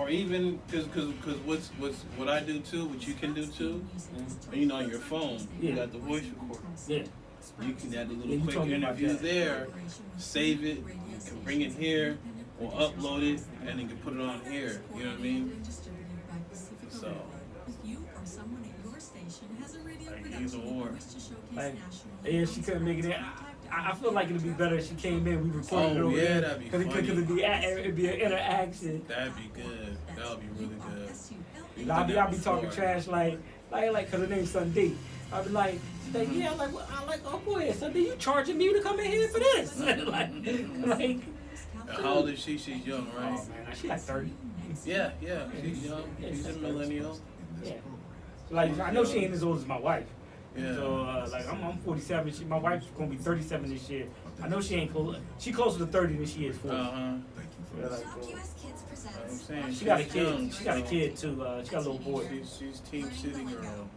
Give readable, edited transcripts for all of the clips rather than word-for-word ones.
or even because what I do too, what you can do too, you know, on your phone, you got the voice recorder. Yeah. You can add a little quick interview there, save it, you can bring it here, or upload it, and then you can put it on here. You know what I mean? So, like, either or. Like, yeah, she couldn't make it in. I feel like it'd be better if she came in. We recorded it over yeah, there. that'd be funny. Because it'd be an interaction. That'd be good. That would be really good. I'll be talking trash like, cause her name's Sunday. I'll be like, yeah, I like, oh boy, Sunday, you charging me to come in here for this? like. How old is she? She's young, right? Oh man, she's like 30. Yeah, she's young. She's a millennial. Yeah. Like, I know she ain't as old as my wife. Yeah. So, like, I'm 47. My wife's gonna be 37 this year. I know she ain't close. She closer to 30 than she is 40. Yeah, like, I'm saying she got a kid. young, She got a kid too. She got a little boy. She's Team City girl.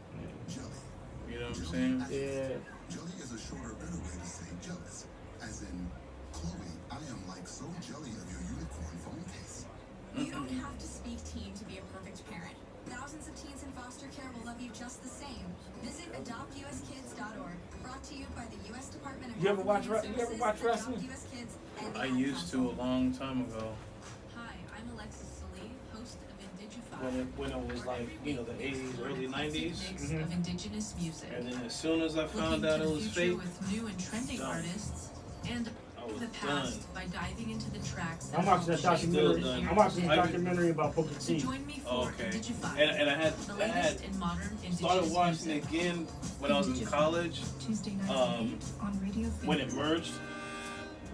You know what I'm saying? Yeah. Jelly is a shorter, better way to say jealous. As in, Chloe, I am like so jelly of your unicorn phone case. You don't have to speak teen to be a perfect parent. Thousands of teens in foster care will love you just the same. Visit adoptuskids.org. Brought to you by the U.S. Department of You ever Health watch? and You ever watch wrestling? Adopt US Kids, and the I Ad used to a Council. long time ago. Hi, I'm Alexis Salee, host of Indigify. When it was like, you know, the 80s, early 90s. Mix of indigenous music. And then as soon as I found Looking out to it the was future fake, with new and trending done. artists and I was the past done. by diving into the tracks. I'm watching that documentary. Still done. I'm watching a documentary about Booker So T. join me for Oh, okay. Indigify, And I had the latest in modern indigenous started watching music. it again when I was in college, Tuesday nights um, at 8 on Radio when it merged.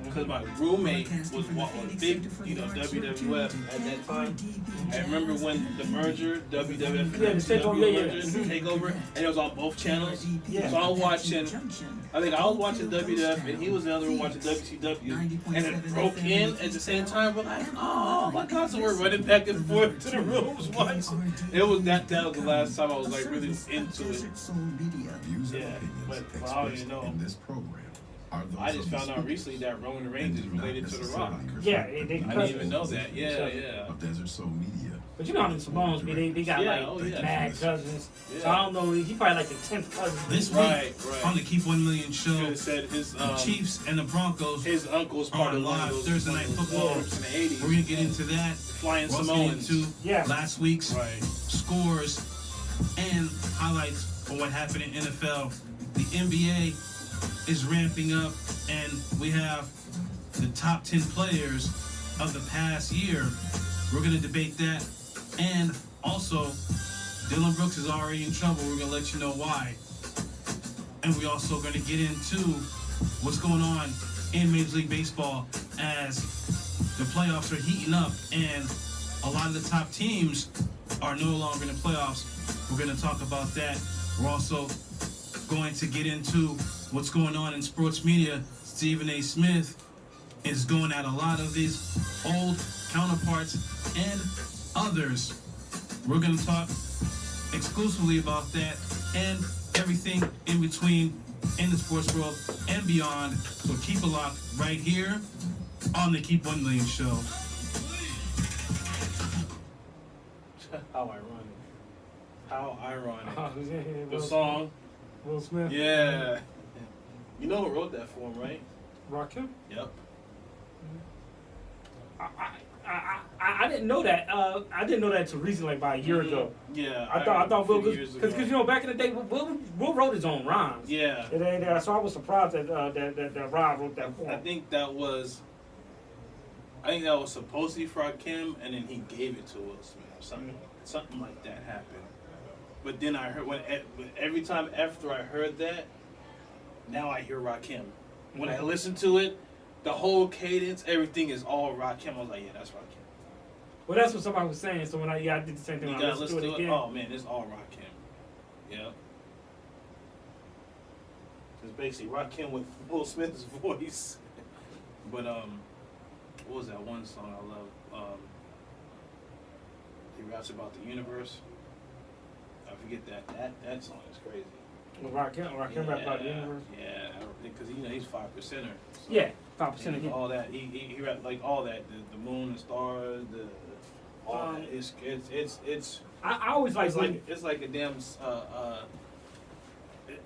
Because my roommate was big, you know, WWF at that time. I remember when the merger, WWF and Yeah, the takeover, WCW yeah. merged, takeover, and it was on both channels. Yeah. So I was watching, I think I was watching WWF and he was in the other room watching WCW. And it broke in at the same time. We're like, oh my God, so we're running back and forth to the rooms watching. It was that was the last time I was like really into it. Views and Yeah, opinions but I already expressed know. in this program are those I just of the found out recently speakers that Roman and Reigns is do not related to The Rock. necessarily Yeah, reflect they I didn't cousins. even know that. Yeah. of Desert Soul Media. But you know how the Simones be, they got Yeah, like oh, yeah. mad cousins. Yeah. So I don't know, he probably like the 10th cousin. This week Right. on the Keep 1 Million show, Should have said his the Chiefs and the Broncos. his uncle's part on of one live of those Thursday night football. groups in the 80s. We're gonna get into that. Flying We're also getting Samoans. into Yeah. last week's Right. scores and highlights for what happened in NFL. The NBA is ramping up, and we have the top 10 players of the past year. We're gonna debate that, and also Dylan Brooks is already in trouble. We're gonna let you know why. And we also gonna get into what's going on in Major League Baseball as the playoffs are heating up, and a lot of the top teams are no longer in the playoffs. We're going to talk about that. We're also going to get into what's going on in sports media. Stephen A. Smith is going at a lot of his old counterparts and others. We're going to talk exclusively about that and everything in between in the sports world and beyond. So keep it locked right here on the Keep 1 Million show. How ironic. How ironic. The Will, song. Will Smith. Yeah. You know who wrote that for him, right? Rakim? Yep. I didn't know that. I didn't know that until recently, like about a year ago. Yeah. I thought Will, years ago. because you know back in the day, Will wrote his own rhymes. Yeah. So I was surprised that Rob wrote that for I him. think that was supposed to be for Rakim, and then he gave it to Will Smith. Something like that happened. But then I heard every time after I heard that, now I hear Rakim. When I listen to it, the whole cadence, everything is all Rakim. I was like, yeah, that's Rakim. Well, that's what somebody was saying. So when I did the same thing. You When I gotta listened to it again. Oh man, it's all Rakim. Yeah. It's basically Rakim with Will Smith's voice. But what was that one song I love? He raps about the universe. I forget that song is crazy. Well, Rakim rap about the universe. Yeah, because he's 5%er. So Yeah, 5%. all that he rapped like all that, the moon, the stars, all that. it's I always like it's like a damn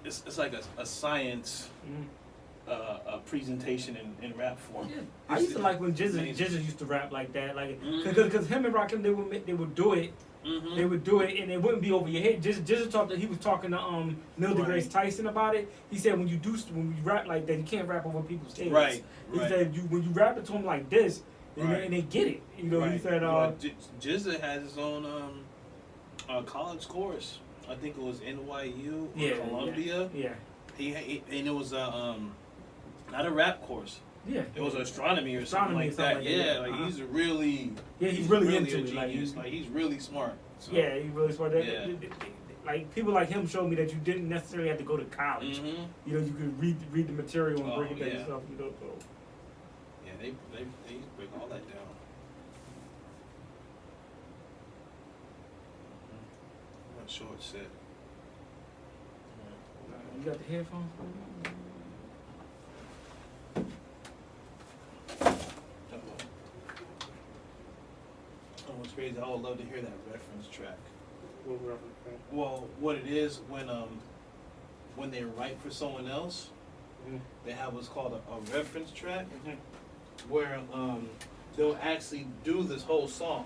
it's like a science a presentation in rap form. Yeah. I used to like when Jizza used to rap like that, like because him and Rakim they would do it. Mm-hmm. They would do it, and it wouldn't be over your head. Jizza talked. He was talking to Neil deGrasse Tyson about it. He said when you rap like that, you can't rap over people's heads. Right. He said when you rap it to them like this, and they get it. You know, he said. Jizza has his own college course. I think it was NYU or Columbia. Yeah. He and it was not a rap course. Yeah. It was astronomy or something like that. He's really he's really a into it. genius. Like he's really smart. So. Yeah, he's really smart. Yeah. Like people like him showed me that you didn't necessarily have to go to college. Mm-hmm. You know, you could read the material and break it down yourself. You know, so. Yeah, they break all that down. I'm not sure it's set. You got the headphones? Oh, what's crazy? I would love to hear that reference track. What reference track? Well, what it is when they write for someone else, they have what's called a reference track, where they'll actually do this whole song,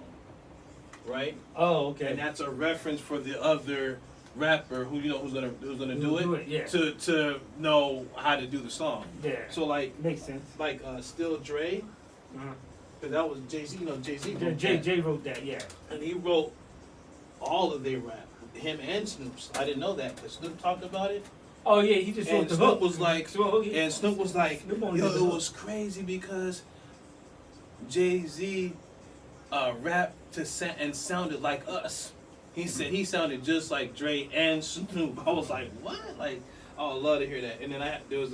right? Oh, okay. And that's a reference for the other rapper who's gonna do it, yeah. to know how to do the song. Yeah. So like makes sense. Like Still Dre, because that was Jay-Z. You know, Jay-Z wrote Jay wrote that, yeah. and he wrote all of their rap, him and Snoop's. I didn't know that because Snoop talked about it. Oh yeah, he just wrote And the Snoop hook. was like, and Snoop was like, Snoop yo, only did the it hook. was crazy because Jay-Z rapped and sounded like us. He said he sounded just like Dre and Snoop. I was like, what? Like, I would love to hear that. And then there's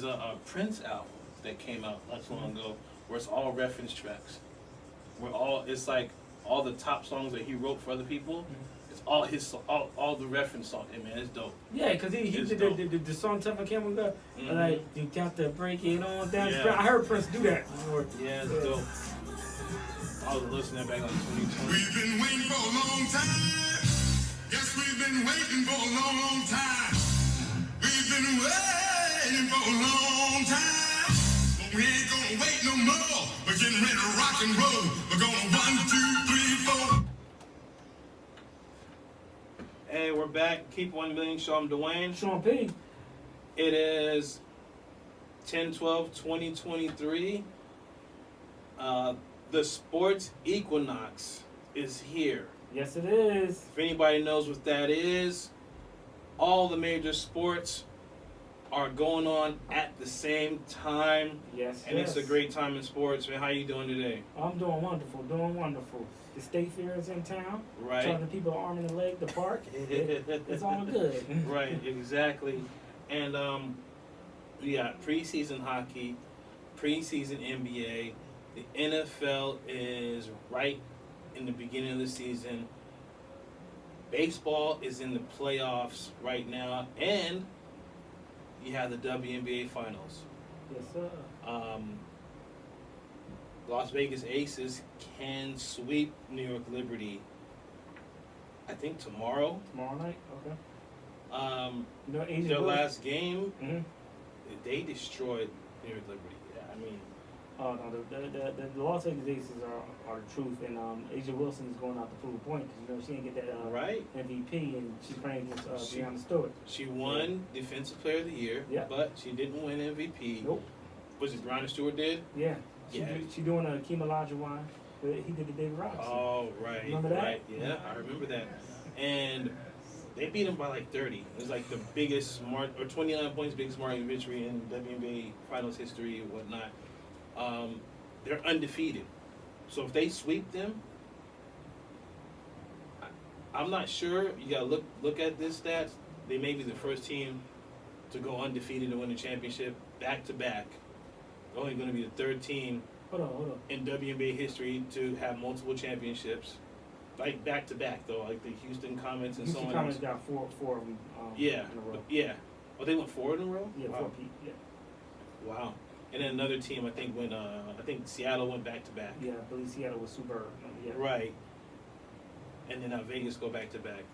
a Prince album that came out not too long ago where it's all reference tracks. It's like all the top songs that he wrote for other people. It's all his all the reference songs. Hey man, it's dope. Yeah, because he did the song Tough and Camel Gun. Like, you got to break it on down. Yeah. I heard Prince do that before. Yeah, it's dope. I was listening back on 2020. We've been waiting for a long time. Yes, we've been waiting for a long, long time. We've been waiting for a long time. But we ain't gonna wait no more. We're getting ready to rock and roll. We're gonna 1, 2, 3, 4. Hey, we're back. Keep 1 million. Show I'm Dwayne. Sean P. It is 10/12/2023. The sports equinox is here. Yes, it is. If anybody knows what that is, all the major sports are going on at the same time. Yes, And it's a great time in sports. Man, how you doing today? I'm doing wonderful, The state fair is in town. Right. Charging people an arm and a leg to park. It's all good. Right, exactly. And we got preseason hockey, preseason NBA. The NFL is right in the beginning of the season. Baseball is in the playoffs right now, and you have the WNBA finals. Yes, sir. Las Vegas Aces can sweep New York Liberty, I think tomorrow. Tomorrow night? Okay. You know, Asia Their Wilson- last game, Mhm. they destroyed New York Liberty. Yeah, I mean, Oh no, the Las Vegas Aces are the truth, and Asia Wilson is going out to prove a point because she didn't get that right? MVP, and she's playing against Breonna Stewart. She won Defensive Player of the Year, Yeah. but she didn't win MVP. Nope. Was it Breonna Stewart did? Yeah. Yeah. She doing a Hakeem Olajuwon, but he did the David Robinson. Oh, right. Remember that? Right. Yeah, I remember that. And they beat him by like 30. It was like the biggest 29 points, biggest margin victory in WNBA Finals history and whatnot. They're undefeated. So if they sweep them, I'm not sure. You gotta look at this stats. They may be the first team to go undefeated and win the championship back to back. They're only going to be the third team Hold on. in WNBA history to have multiple championships, like back to back though, like the Houston Comets and Houston so on. Comets got four of them Yeah, in a row. yeah. Oh, they went 4 in a row. Yeah, Wow. 4 P. Yeah. Wow. and then another team I think went. I think Seattle went back to back. Yeah, I believe Seattle was super. Yeah. Right. And then Vegas go back to back.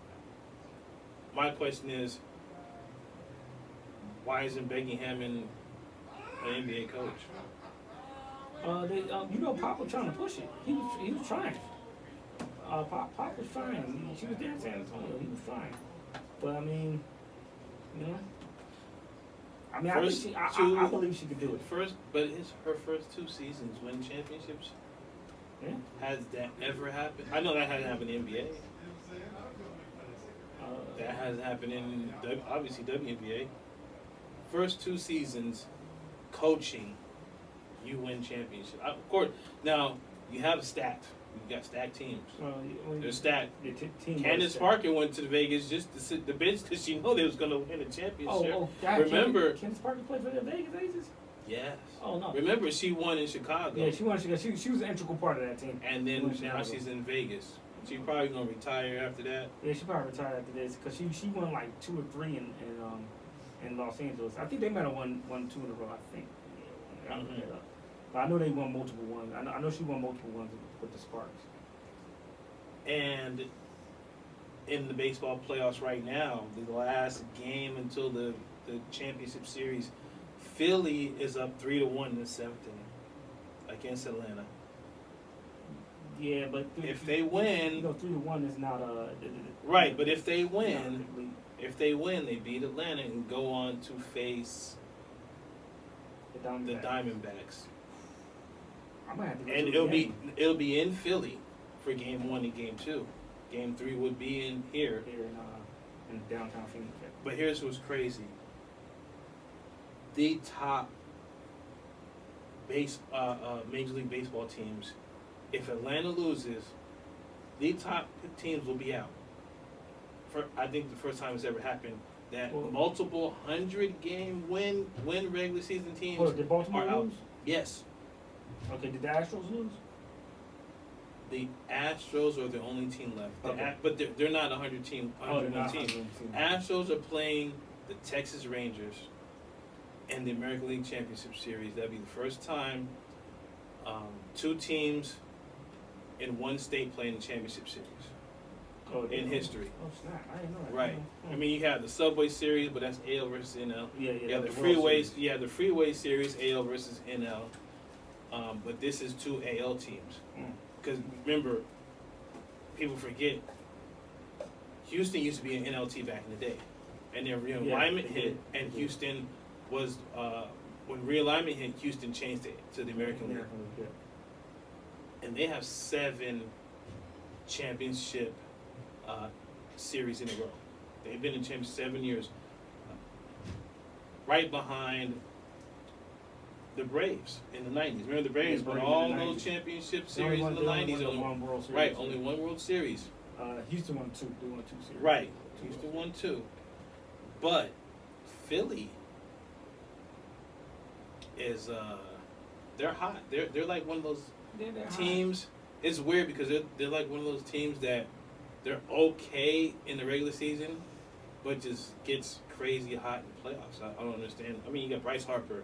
My question is, why isn't Becky Hammond an NBA coach? You know, Pop was trying to push it. He was trying. Pop was trying. She was there in San Antonio. He was trying. But I mean, you know, I mean, I believe she could do it. But it's her first 2 seasons win championships. Yeah. Has that ever happened? I know that hasn't happened in the NBA. That hasn't happened in obviously WNBA. First 2 seasons, coaching, you win championship. Of course, now you have stacked. You got stacked teams. They're stacked. Candace Parker went to Vegas just to sit the bench because she knew they was going to win a championship. God, Remember, Candace Parker played for the Vegas Aces? Yes. Oh no. Remember, she won in Chicago. Yeah, she won. She was an integral part of that team. And then now she's in Vegas. She's probably gonna retire after that. Yeah, she probably retired after this because she won like 2 or 3 in Los Angeles. I think they might have won 2 in a row. I think. Yeah, I'll look that up. But I know they won multiple ones. I know she won multiple ones with the Sparks. And in the baseball playoffs right now, the last game until the championship series, Philly is up 3-1 in the 7th inning against Atlanta. Yeah, but if they win, 3-1 is not a right. But if they win, they beat Atlanta and go on to face the Diamondbacks. I might have to And it'll be in Philly for game 1 and game 2. Game 3 would be in here in downtown Phoenix. But here's what's crazy. The top Major League Baseball teams, if Atlanta loses, the top teams will be out. I think the first time it's ever happened that multiple 100-game win regular season teams did Baltimore are out. lose? Yes. Okay, did the Astros lose? The Astros are the only team left. Okay. But they're not a 100 team. Team. Astros are playing the Texas Rangers in the American League Championship Series. That'd be the first time 2 teams in one state playing the championship series in history. Oh snap! I didn't know that. Right. Oh. I mean, you have the Subway Series, but that's AL versus NL. Yeah. You have the Freeways. You have the Freeway Series, AL versus NL. But this is 2 AL teams. Because remember, people forget, Houston used to be an NLT back in the day. And then realignment hit, and Houston was, when realignment hit, Houston changed it to the American League. Yeah. And they have 7 championship series in a row. They've been in championship 7 years. Right behind the Braves in the 90s. Remember the Braves won all those championship series in the 90s. Only one World Series. Houston won 2. They won 2 series. Right. Houston won 2. But Philly is they're hot. They're like one of those teams. It's weird because they're like one of those teams that they're okay in the regular season, but just gets crazy hot in the playoffs. I don't understand. I mean, you got Bryce Harper,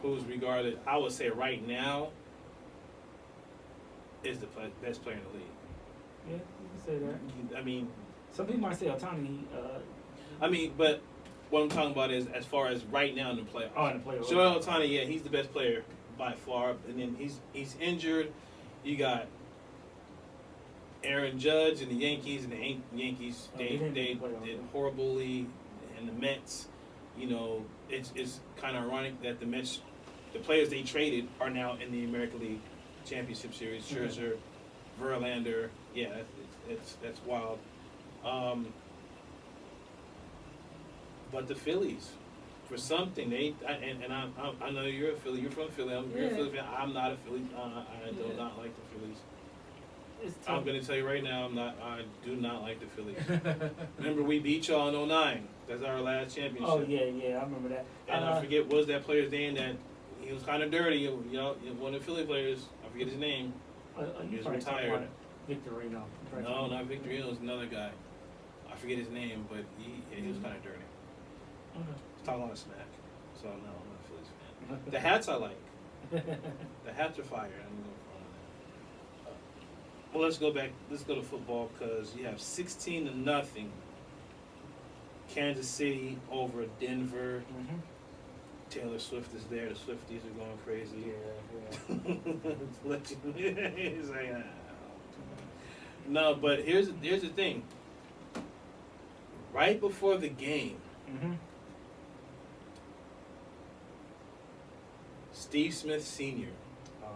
who's regarded, I would say right now, is the best player in the league. Yeah, you can say that. I mean, some people might say Ohtani. But what I'm talking about is as far as right now in the playoffs. Oh, in the playoffs. Shohei Ohtani, yeah, he's the best player by far, and then he's injured. You got Aaron Judge and the Yankees, and the Yankees they did horribly, and the Mets. You know, it's kind of ironic that the Mets, the players they traded, are now in the American League Championship Series. Scherzer, Verlander, yeah, that's wild. But the Phillies, for something, I know you're a Philly. You're from Philly. You're a Philly fan. I'm not a Philly. I do not like the Phillies. I'm going to tell you right now, I do not like the Phillies. Remember, we beat y'all in 2009. That's our last championship. Oh, yeah, I remember that. And I forget what was that player's name that he was kind of dirty. You know, one of the Philly players. I forget his name. He was retired. Victorino. No, not Victorino. It was another guy. I forget his name, but he was kind of dirty. Okay. He's talking a lot of smack. So, no, I'm not a Phillies fan. The hats I like. The hats are fire. I'm going for that. Well, let's go back. Let's go to football because you have 16-0. Kansas City over Denver. Mm-hmm. Taylor Swift is there. The Swifties are going crazy. Yeah. Let you- He's like, "Ah." No, but here's the thing. Right before the game, Mm-hmm. Steve Smith Sr., Ah.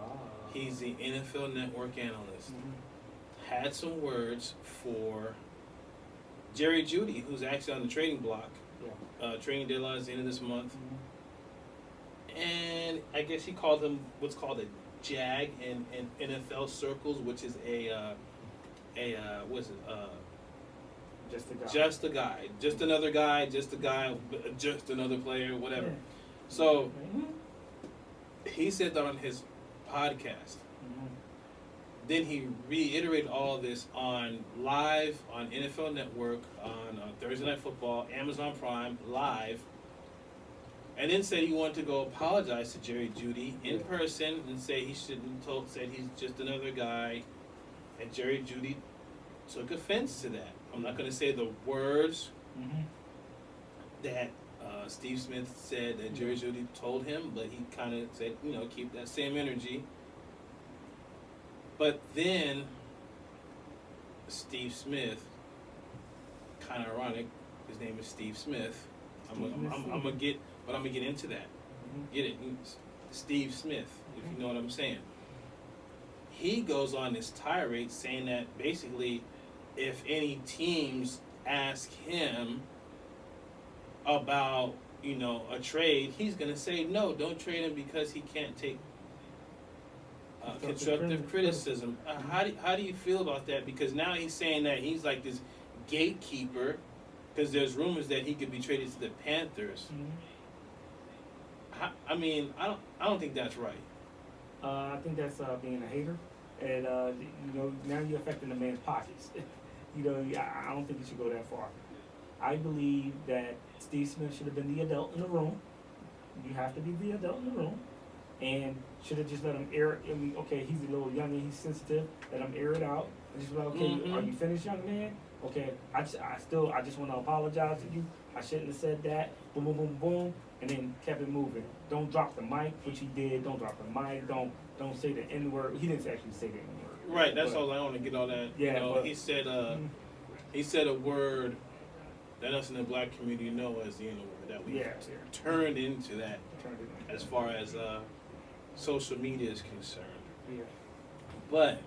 he's the NFL Network analyst, Mhm. had some words for Jerry Jeudy, who's actually on the trading block. Yeah. Trading deadline is the end of this month. Mhm. And I guess he called him what's called a JAG in NFL circles, which is what's it? Just a guy. Just a guy, just another guy, just a guy, just another player, whatever. Yeah. So Mhm. he said that on his podcast. Mhm. Then he reiterated all this on live on NFL Network on Thursday Night Football, Amazon Prime live, and then said he wanted to go apologize to Jerry Jeudy in person and say he shouldn't told said he's just another guy, and Jerry Jeudy took offense to that. I'm not going to say the words Mhm. that Steve Smith said that Jerry Jeudy told him, but he kind of said, keep that same energy. But then Steve Smith, kind of ironic, his name is Steve Smith. I'm gonna get into that. Mhm. Get it? Steve Smith, if you know what I'm saying. He goes on this tirade saying that basically, if any teams ask him about a trade, he's gonna say no, don't trade him because he can't take constructive criticism. How do you feel about that? Because now he's saying that he's like this gatekeeper, because there's rumors that he could be traded to the Panthers. Mhm. I don't think that's right. I think that's being a hater, and now you're affecting the man's pockets. I don't think you should go that far. I believe that Steve Smith should have been the adult in the room. You have to be the adult in the room, and should have just let him air it. I mean, okay, he's a little young and he's sensitive. Let him air it out. And just be like, okay, Mhm. are you finished, young man? Okay, I just want to apologize to you. I shouldn't have said that. Boom, boom, boom, boom, and then kept it moving. Don't drop the mic, which he did. Don't drop the mic. Don't say the N word. He didn't actually say the N word. Right. That's all I want to get all that. Yeah, but- he said a word that us in the black community know as the N word that we Yeah. turned into that Turned it as far as social media is concerned. Yeah. But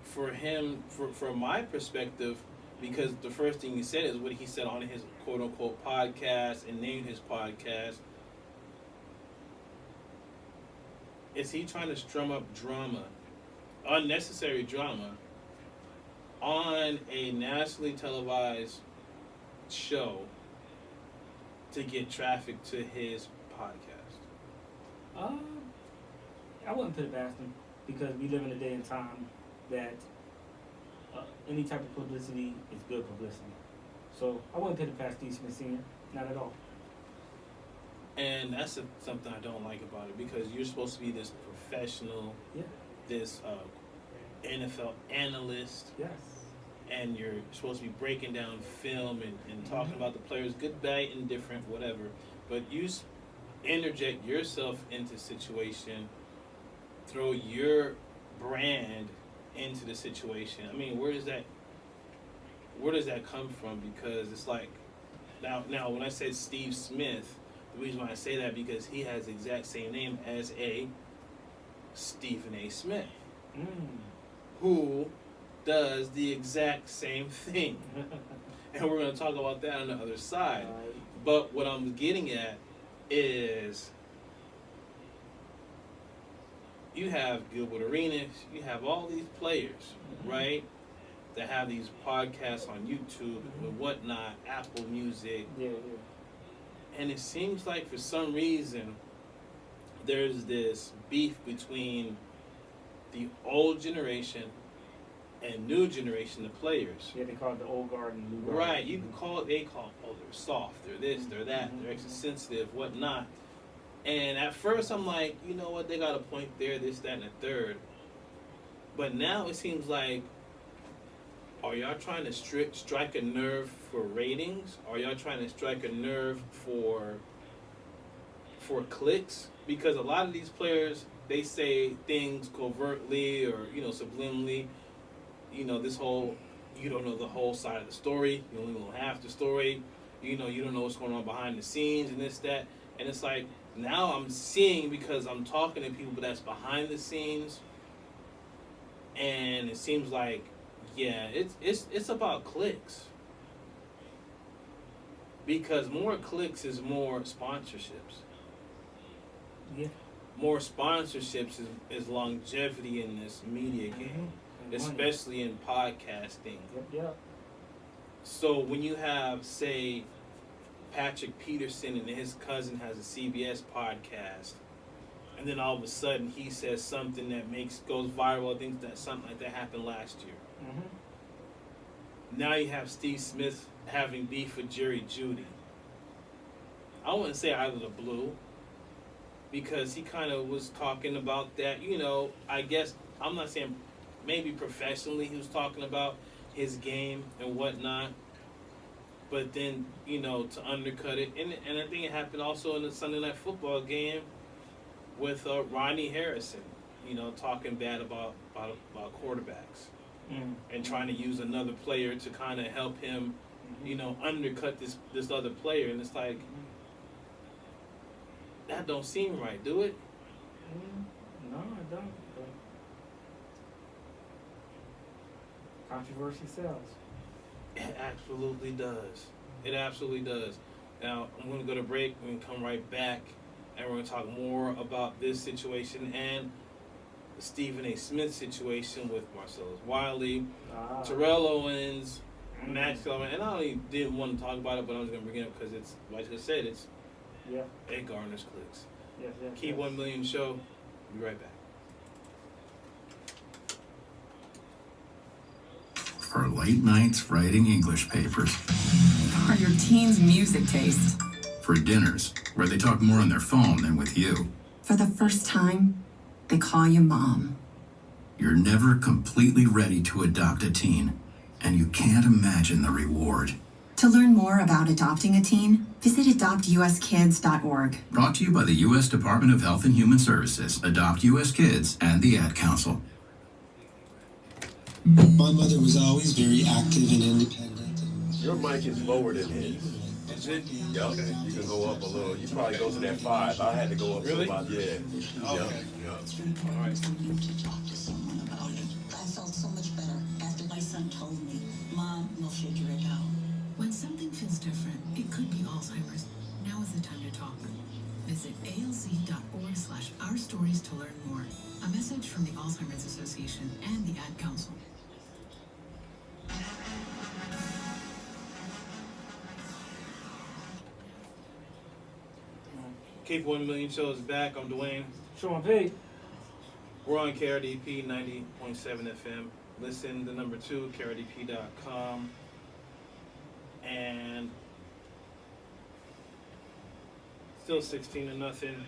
for him, from my perspective, because the first thing he said is what he said on his quote unquote podcast and named his podcast. Is he trying to strum up drama, unnecessary drama, on a nationally televised show to get traffic to his podcast? I wouldn't put it past him because we live in a day and time that any type of publicity is good publicity. So I wouldn't put it past Steve Smith Sr. Not at all. And that's something I don't like about it, because you're supposed to be this professional, Yeah. this NFL analyst, Yes. and you're supposed to be breaking down film and talking about the players, good, bad, indifferent, whatever. But you interject yourself into the situation, throw your brand into the situation. I mean, where does that come from? Because it's like, now when I said Steve Smith, the reason why I say that because he has the exact same name as a Stephen A. Smith, who does the exact same thing. And we're going to talk about that on the other side. But what I'm getting at is you have Gilbert Arenas, you have all these players, right, that have these podcasts on YouTube and whatnot, Apple Music. Yeah. And it seems like for some reason there's this beef between the old generation and new generation of players. Yeah, they call it the old guard and new guard. Right, you can call it, they call, oh, they're soft, they're this, they're that, they're extra sensitive, whatnot. And at first I'm like, you know what, they got a point there, this, that, and the third. But now it seems like, are y'all trying to strike a nerve for ratings? Are y'all trying to strike a nerve for clicks? Because a lot of these players, they say things covertly or, subliminally. This whole, you don't know the whole side of the story. You only know half the story. You don't know what's going on behind the scenes and this, that. And it's like, now I'm seeing, because I'm talking to people that's behind the scenes. And it seems like, yeah, it's about clicks. Because more clicks is more sponsorships. Yeah. More sponsorships is longevity in this media game, especially in podcasting. Yep. So when you have, say, Patrick Peterson and his cousin has a CBS podcast, and then all of a sudden he says something that goes viral. I think that something like that happened last year. Now you have Steve Smith having beef with Jerry Judy. I wouldn't say out of the blue, because he kind of was talking about that. I guess, I'm not saying maybe professionally he was talking about his game and whatnot, but then, to undercut it. And I think it happened also in the Sunday Night Football game with Ronnie Harrison, talking bad about quarterbacks. And trying to use another player to kind of help him, undercut this other player. And it's like, that don't seem right, do it? No, it don't. But controversy sells. It absolutely does. It absolutely does. Now, I'm going to go to break. We're going to come right back, and we're going to talk more about this situation and the Stephen A. Smith situation with Marcellus Wiley, Terrell Owens, Max Kellerman. And I only didn't want to talk about it, but I was going to bring it up because it's, like I said, it garners clicks. Yes. Key 1 Million Show. Be right back. For late nights writing English papers. For your teen's music taste. For dinners where they talk more on their phone than with you. For the first time, they call you mom. You're never completely ready to adopt a teen, and you can't imagine the reward. To learn more about adopting a teen, visit adoptuskids.org. Brought to you by the U.S. Department of Health and Human Services, Adopt U.S. Kids, and the Ad Council. My mother was always very active and independent. Your mic is lower than his. Is it? Yeah, okay. You can go up a little. You probably go to that 5. I had to go up to about, yeah. Okay. Yeah. All right. To talk to someone about it. I felt so much better after my son told me, Mom, we'll figure it out. When something feels different, it could be Alzheimer's. Now is the time to talk. Visit alz.org/ourstories to learn more. A message from the Alzheimer's Association and the Ad Council. Keep 1 Million Show is back. I'm Dwayne. Sean P. We're on KRDP 90.7 FM. Listen, the number 2, KRDP.com. And still 16-0.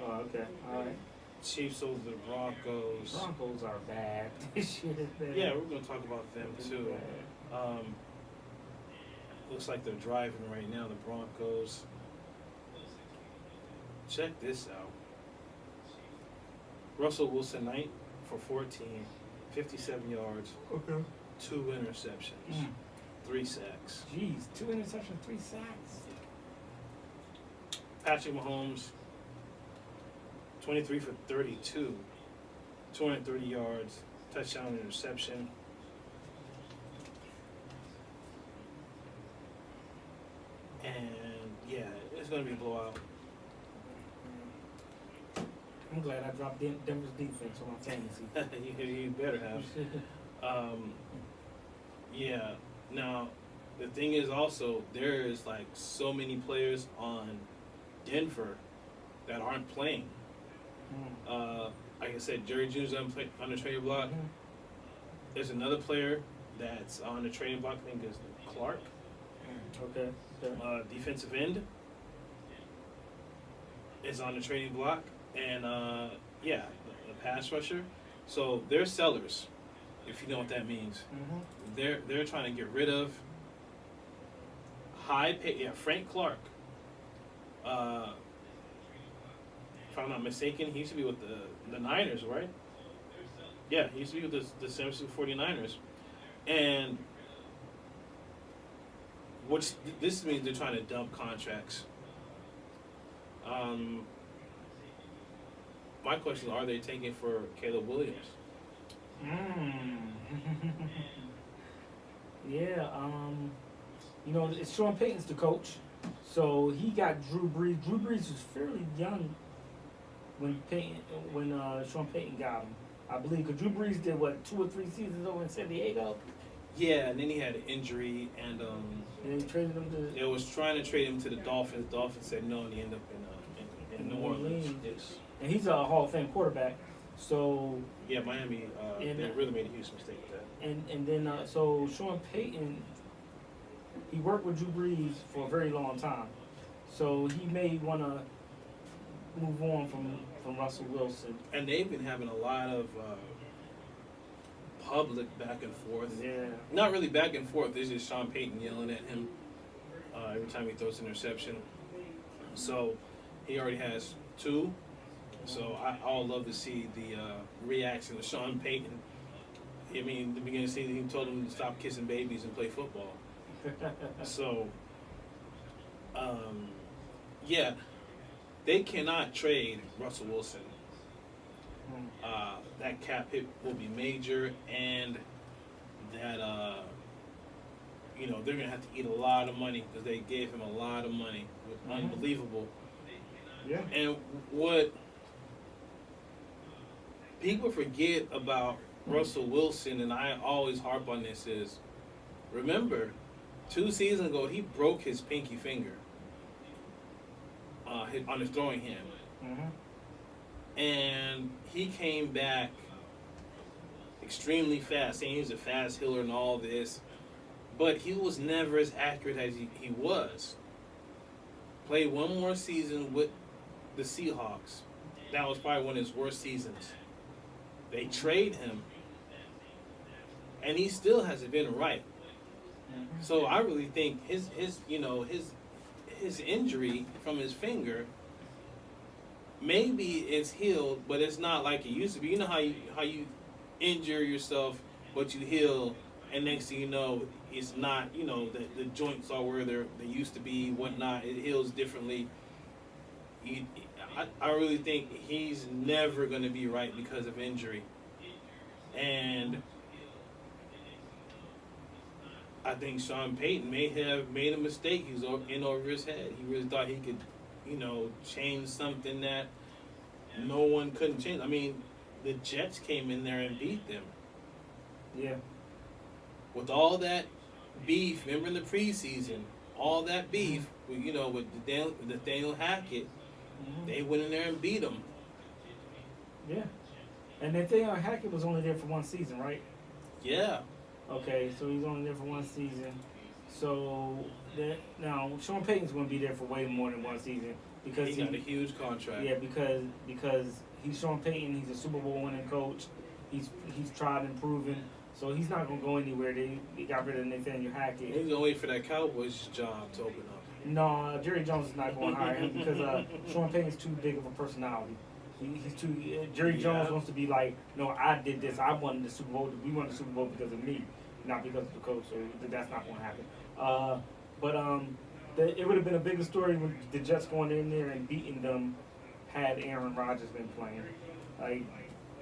Oh, okay. All right. Chiefs over the Broncos. Broncos are bad. This shit is bad. Yeah, we're going to talk about them too. Looks like they're driving right now, the Broncos. Check this out. Russell Wilson, 9 for 14, 57 yards, 2 interceptions, 3 sacks. Jeez, 2 interceptions, 3 sacks. Patrick Mahomes, 23 for 32, 230 yards, touchdown, interception. And yeah, it's going to be a blowout. I'm glad I dropped Denver's defense on my fantasy. You better have. Yeah. Now, the thing is also, there is like so many players on Denver that aren't playing. Like I said, Jerry Jeudy's on the trade block. There's another player that's on the trading block. I think is Clark, Okay. defensive end, is on the trading block, and yeah, the pass rusher. So they're sellers, if you know what that means. They're trying to get rid of high pay. Yeah, Frank Clark. If I'm not mistaken, he used to be with the Niners, right? Yeah, he used to be with the San Francisco 49ers. And this means they're trying to dump contracts. My question is, are they taking for Caleb Williams? Yeah, you know, it's Sean Payton's the coach. So he got Drew Brees. Drew Brees was fairly young when Sean Payton got him. I believe, because Drew Brees did, 2 or 3 seasons over in San Diego? Yeah, and then he had an injury, and they traded him to... They was trying to trade him to the Dolphins. The Dolphins said no, and he ended up in New Orleans. Yes. And he's a Hall of Fame quarterback. So... Yeah, Miami, they really made a huge mistake with that. And then, so Sean Payton, he worked with Drew Brees for a very long time. So he may want to move on from Russell Wilson. And they've been having a lot of public back and forth. Yeah. Not really back and forth. There's just Sean Payton yelling at him every time he throws an interception. So he already has 2. So I'll love to see the reaction of Sean Payton. I mean, in the beginning of the season, he told him to stop kissing babies and play football. So, yeah, they cannot trade Russell Wilson. That cap hit will be major, and that you know, they're gonna have to eat a lot of money because they gave him a lot of money. Unbelievable. Yeah. And what people forget about Russell Wilson, and I always harp on this, is remember 2 seasons ago he broke his pinky finger on his throwing hand. And he came back extremely fast, saying he was a fast hitter and all this, but he was never as accurate as he was. Played 1 more season with the Seahawks. That was probably one of his worst seasons. They trade him, and he still hasn't been right. So I really think his injury from his finger, maybe it's healed, but it's not like it used to be. You know how you injure yourself, but you heal, and next thing you know, it's not. You know, the joints are where they used to be, whatnot. It heals differently. I really think he's never going to be right because of injury, and I think Sean Payton may have made a mistake. He was in over his head. He really thought he could, change something that no one couldn't change. I mean, the Jets came in there and beat them. Yeah. With all that beef, remember in the preseason, all that beef, with Nathaniel Hackett, they went in there and beat them. Yeah. And Nathaniel Hackett was only there for 1 season, right? Yeah. Okay, so he's only there for 1 season. So now Sean Payton's going to be there for way more than 1 season because he got a huge contract. Yeah, because he's Sean Payton. He's a Super Bowl winning coach. He's tried and proven. So he's not going to go anywhere. They got rid of Nathaniel Hackett. He's going to wait for that Cowboys job to open up. No, Jerry Jones is not going to hire him because Sean Payton's too big of a personality. He's too. Jerry Jones wants to be like, no, I did this. I won the Super Bowl. We won the Super Bowl because of me, not because of the coach. So that's not going to happen. It would have been a bigger story with the Jets going in there and beating them had Aaron Rodgers been playing. Like,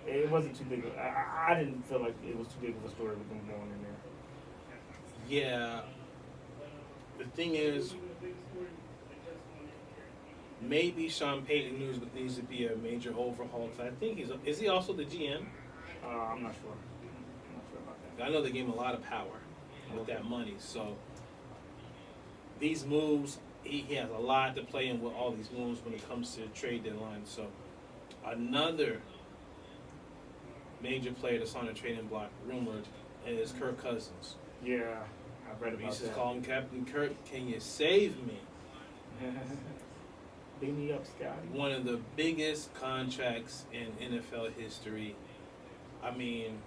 it wasn't too big. I didn't feel like it was too big of a story with them going in there. Yeah. The thing is, maybe Sean Payton needs to be a major overhaul. Cause I think is he also the GM? I'm not sure. I'm not sure about that. I know they gave him a lot of power with that money. So these moves, he has a lot to play in with all these moves when it comes to the trade deadline. So another major player that's on the trading block, rumored, is Kirk Cousins. Yeah, I read We about used to that. call him Captain Kirk. Can you save me? Beat me up, Scotty. One of the biggest contracts in NFL history. I mean,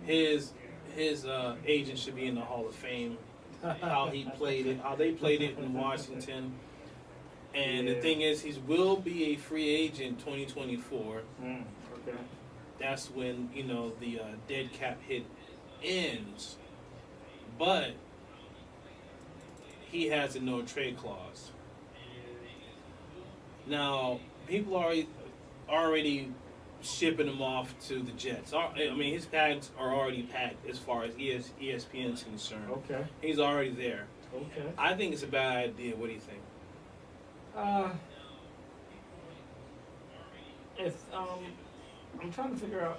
his agent should be in the Hall of Fame. How he played it, how they played it in Washington. And the thing is, he will be a free agent 2024. Okay. That's when, the dead cap hit ends. But he has a no trade clause. Now, people are already shipping him off to the Jets. I mean, his bags are already packed as far as ESPN is concerned. Okay. He's already there. Okay. I think it's a bad idea. What do you think? If I'm trying to figure out.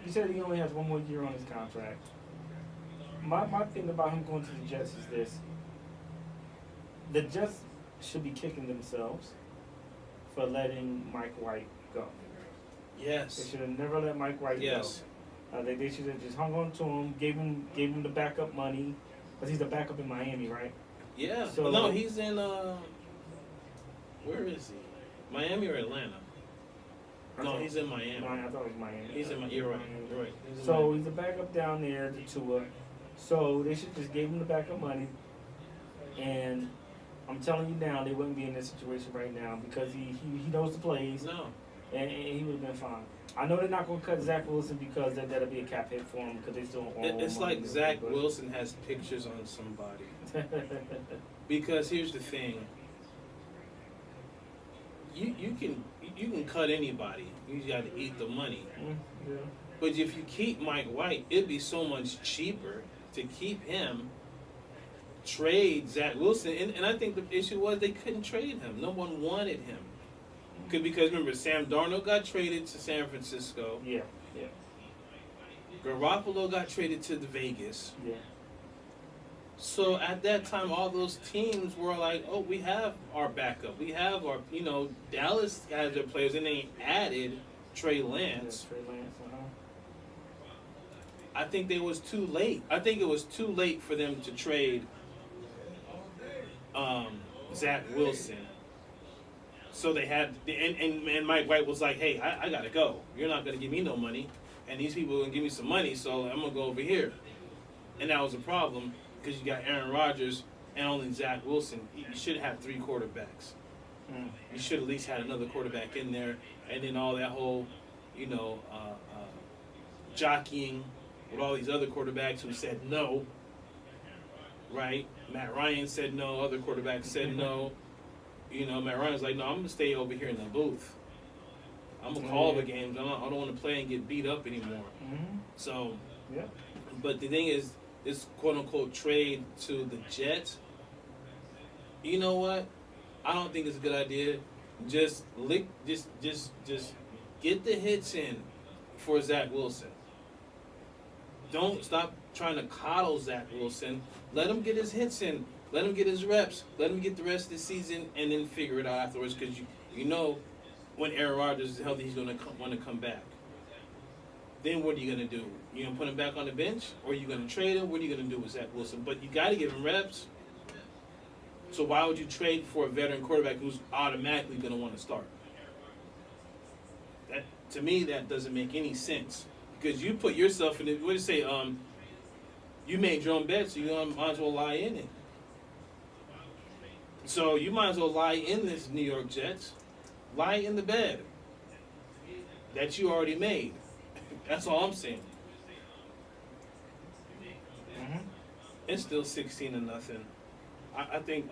You said he only has 1 more year on his contract. My thing about him going to the Jets is this: the Jets should be kicking themselves for letting Mike White go. Yes. They should have never let Mike White go. They should have just hung on to him, gave him the backup money, because he's the backup in Miami, right? Yeah. So, well, no, he's in. Where is he? Miami or Atlanta? No, he's in Miami. I thought it was Miami. He's in Miami. You're right. You're right. So he's a backup down there to Tua. So they should just give him the backup money. And I'm telling you now, they wouldn't be in this situation right now because he knows the plays. No. And he would have been fine. I know they're not going to cut Zach Wilson because that'll be a cap hit for him because they still owe him It's money, like Zach Wilson has pictures on somebody. Because here's the thing. You can cut anybody. You got to eat the money. Yeah. But if you keep Mike White, it'd be so much cheaper to keep him, trade Zach Wilson. And I think the issue was they couldn't trade him. No one wanted him. Because remember, Sam Darnold got traded to San Francisco. Yeah. Garoppolo got traded to the Vegas. Yeah. So at that time, all those teams were like, oh, we have our backup. We have our, Dallas has their players, and they added Trey Lance. Yeah, Trey Lance, I think it was too late. I think it was too late for them to trade Zach Wilson. So they had, and Mike White was like, hey, I got to go. You're not going to give me no money. And these people are going to give me some money, so I'm going to go over here. And that was a problem. Because you got Aaron Rodgers and only Zach Wilson. You should have 3 quarterbacks. You should at least had another quarterback in there. And then all that whole, jockeying with all these other quarterbacks who said no. Right? Matt Ryan said no. Other quarterbacks said no. Matt Ryan's like, no, I'm going to stay over here in the booth. I'm going to call the games. I don't want to play and get beat up anymore. So, but the thing is, this quote-unquote trade to the Jets, you know what? I don't think it's a good idea. Just get the hits in for Zach Wilson. Don't stop trying to coddle Zach Wilson. Let him get his hits in. Let him get his reps. Let him get the rest of the season, and then figure it out afterwards. Because you know when Aaron Rodgers is healthy, he's going to want to come back. Then what are you going to do? You going to put him back on the bench? Or are you going to trade him? What are you going to do with Zach Wilson? But you got to give him reps. So why would you trade for a veteran quarterback who's automatically going to want to start? That, to me, that doesn't make any sense. Because you put yourself in it. What do you say? You made your own bet, so you might as well lie in it. So you might as well lie in this New York Jets. Lie in the bed that you already made. That's all I'm saying. It's still 16-0. I think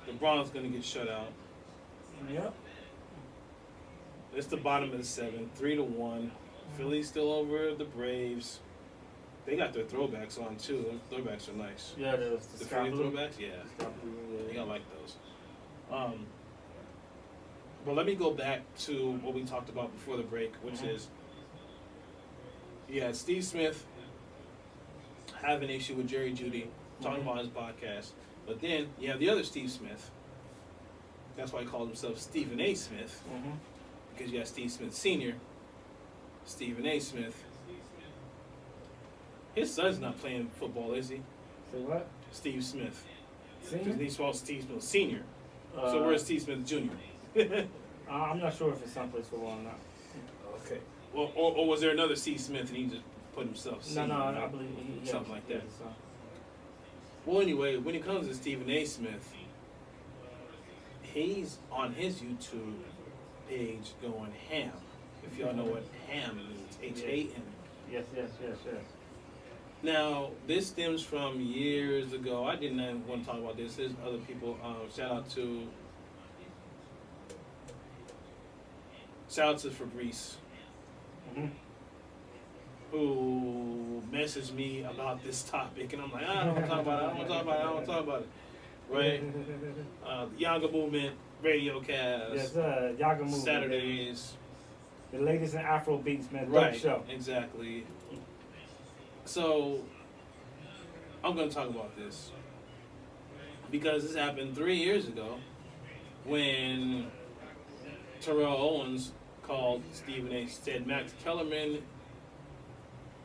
the Browns gonna get shut out. Yep. It's the bottom of the 7, 3-1. Philly's still over the Braves. They got their throwbacks on too. Those throwbacks are nice. Yeah, the Philly throwbacks. Yeah, I gotta like those. But let me go back to what we talked about before the break, which is, Steve Smith have an issue with Jerry Jeudy, talking about his podcast. But then you have the other Steve Smith. That's why he called himself Stephen A. Smith. because you got Steve Smith Sr., Stephen A. Smith. His son's not playing football, is he? Say what? Steve Smith. Senior? Because he's supposed to Steve Smith Sr. So where's Steve Smith Jr.? I'm not sure if his son plays football or not. Okay. Well, or was there another Steve Smith and he just put himself No, Sr.? I believe he Something like that. his son. Well, anyway, when it comes to Stephen A. Smith, he's on his YouTube page going ham. If y'all know what ham means, H-A-M. Yes. Now, this stems from years ago. I didn't even want to talk about this. There's other people. Shout out to Fabrice, who messaged me about this topic, and I'm like, I don't want to talk about it. Right? Yaga Movement, Radio Cast. Yes, Yaga Movement. Saturdays. The latest in Afro beats, man. Right, Dope show. exactly. So, I'm going to talk about this because this happened 3 years ago when Terrell Owens called Stephen A. said Max Kellerman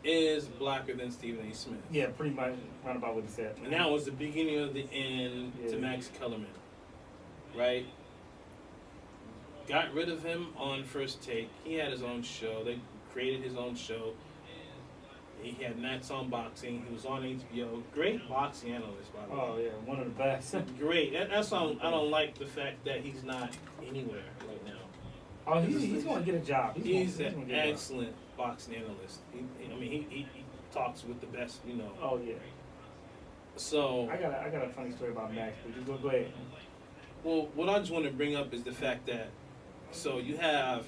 is blacker than Stephen A. Smith. Yeah, pretty much round about what he said. And that was the beginning of the end to Max Kellerman, right? Got rid of him on First Take. He had his own show. They created his own show. He had Max on Boxing. He was on HBO. Great boxing analyst, by the way. Oh, yeah, one of the best. Great. That's why I don't like the fact that he's not anywhere right now. Oh, he's going to get a job. He's an excellent boxing analyst. He talks with the best, you know. Oh, yeah. So I got a funny story about Max, but you go ahead. Well, what I just want to bring up is the fact that, so you have,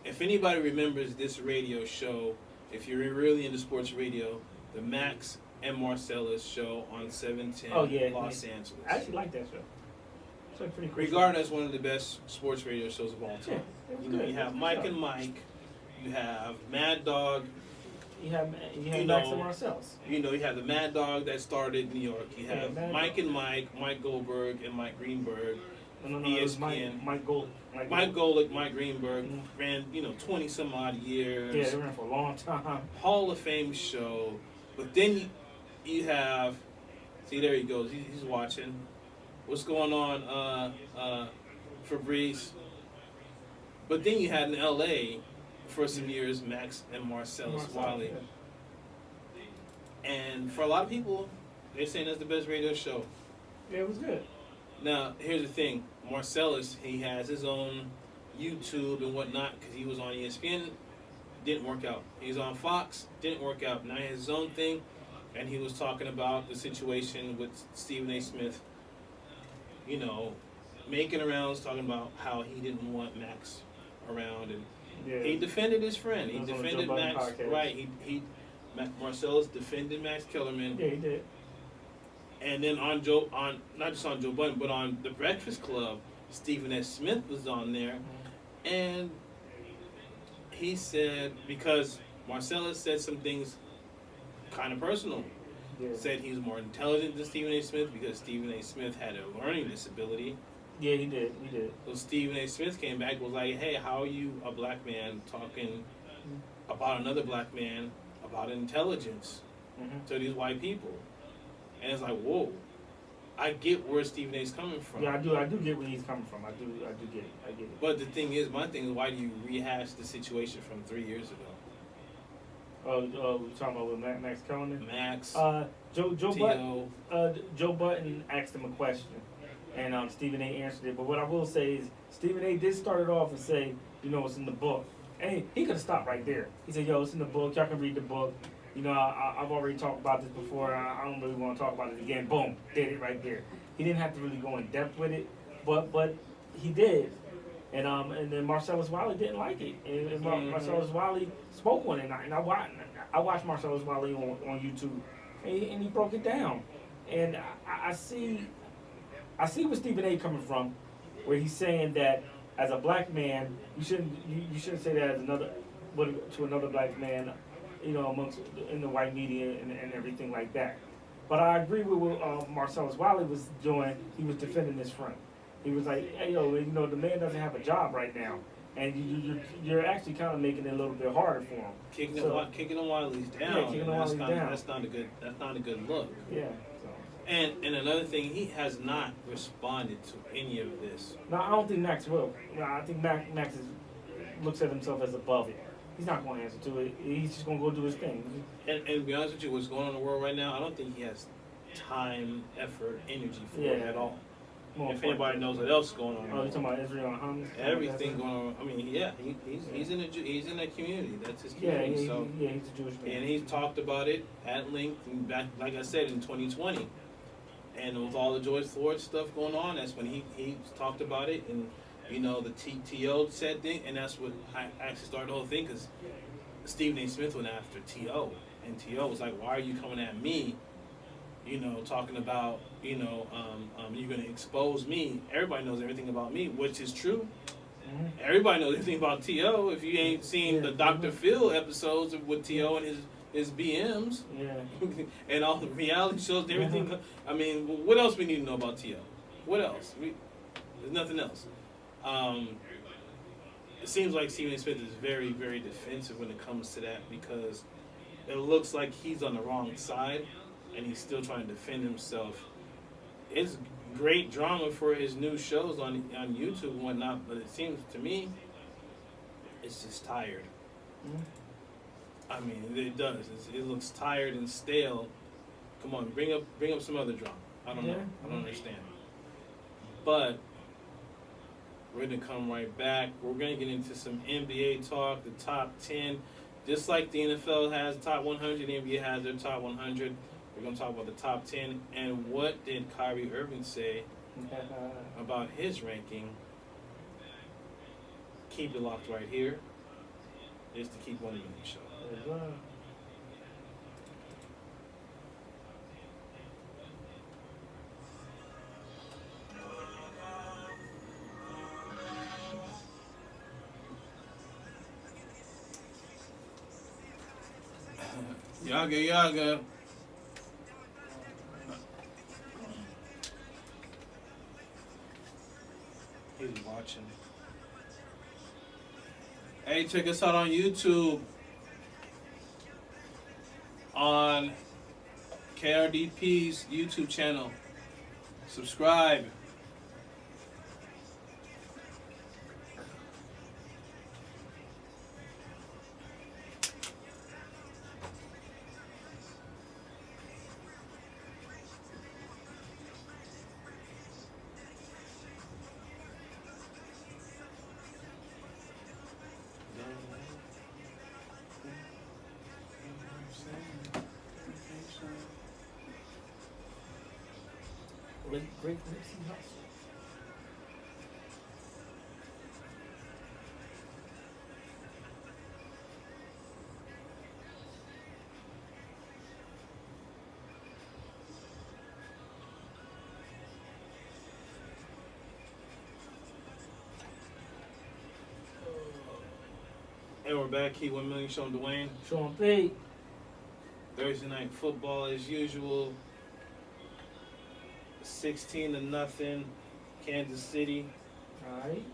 if anybody remembers this radio show, if you're really into sports radio, the Max and Marcellus show on 710 Los Angeles. I actually like that show. It's like pretty cool. Regarded as one of the best sports radio shows of all time. Yeah, you have Mike and Mike, you have Mad Dog. You have Max and Marcellus. You have the Mad Dog that started in New York. You have Mike and Mike, Mike Goldberg and Mike Greenberg. ESPN. Mike Golick. Mike Golick, Mike Greenberg ran, 20 some odd years. Yeah, they ran for a long time. Hall of Fame show. But then you have, see, there he goes. He's watching. What's going on, Fabrice? But then you had in LA for some years Max and Marcellus Wiley. Yeah. And for a lot of people, they're saying that's the best radio show. Yeah, it was good. Now, here's the thing. Marcellus, he has his own YouTube and whatnot because he was on ESPN. Didn't work out. He's on Fox. Didn't work out. Now he has his own thing. And he was talking about the situation with Stephen A. Smith, making rounds, talking about how he didn't want Max around. And he defended his friend. He defended Max. Right. Marcellus defended Max Kellerman. Yeah, he did. And then not just on Joe Budden, but on The Breakfast Club, Stephen S. Smith was on there. And he said, because Marcellus said some things kind of personal. Yeah. Said he was more intelligent than Stephen A. Smith because Stephen A. Smith had a learning disability. Yeah, he did. So Stephen A. Smith came back and was like, hey, how are you, a black man, talking about another black man about intelligence to these white people? And it's like, whoa, I get where Stephen A.'s coming from. Yeah, I do get where he's coming from. I do get it. I get it. But the thing is, my thing is, why do you rehash the situation from 3 years ago? We're talking about with Max Kellerman? Max, Joe Budden asked him a question, and Stephen A. answered it. But what I will say is, Stephen A. did start it off and say, it's in the book. And he could have stopped right there. He said, it's in the book. Y'all can read the book. I've already talked about this before. I don't really want to talk about it again. Boom, did it right there. He didn't have to really go in depth with it, but he did. And then Marcellus Wiley didn't like it. And Marcellus Wiley spoke on it. And I watched Marcellus Wiley on YouTube, and he broke it down. And I see where Stephen A. coming from, where he's saying that as a black man, you shouldn't say that to another black man. Amongst in the white media and everything like that. But I agree with what Marcellus Wiley was doing. He was defending his friend. He was like, hey, the man doesn't have a job right now. and you're actually kind of making it a little bit harder for him. Kicking the Wileys down. Yeah, kicking the Wileys down. That's not a good look. Yeah. So. And another thing, he has not responded to any of this. No, I don't think Max will. No, I think Max looks at himself as above it. He's not going to answer to it. He's just going to go do his thing. And to be honest with you, what's going on in the world right now, I don't think he has time, effort, energy for it at all. If anybody knows what else is going on. Oh, you're talking about Israel and Hamas? Everything going on. I mean, yeah, he's in that community. That's his community. He's so a Jewish man. and he's talked about it at length, and back, like I said, in 2020. And with all the George Floyd stuff going on, that's when he talked about it. And, you know, the T.O. said thing, and that's what I actually started the whole thing, because Stephen A. Smith went after T.O. And T.O. was like, why are you coming at me, you know, talking about, you know, you're going to expose me. Everybody knows everything about me, which is true. Mm-hmm. Everybody knows everything about T.O. If you ain't seen the Dr. Phil episodes with T.O. and his BMs, and all the reality shows, everything. I mean, what else we need to know about T.O.? What else? There's nothing else. It seems like Stephen A. Smith is very, very defensive when it comes to that, because it looks like he's on the wrong side, and he's still trying to defend himself. It's great drama for his new shows on YouTube and whatnot, but it seems to me it's just tired. I mean, it does. It looks tired and stale. Come on, bring up some other drama. I don't know. I don't understand. But we're gonna come right back. We're gonna get into some NBA talk, the top 10. Just like the NFL has top 100, the NBA has their top 100. We're gonna talk about the top 10 and what did Kyrie Irving say about his ranking. Keep it locked right here. It's the Keep 1 Million show. Yaga. He's watching. Hey, check us out on YouTube. On KRDP's YouTube channel. Subscribe. Great Nipsey Hussle. And we're back. Key 1 Million show, Dwayne. Sean P. Thursday night football as usual. 16-0, Kansas City. All right.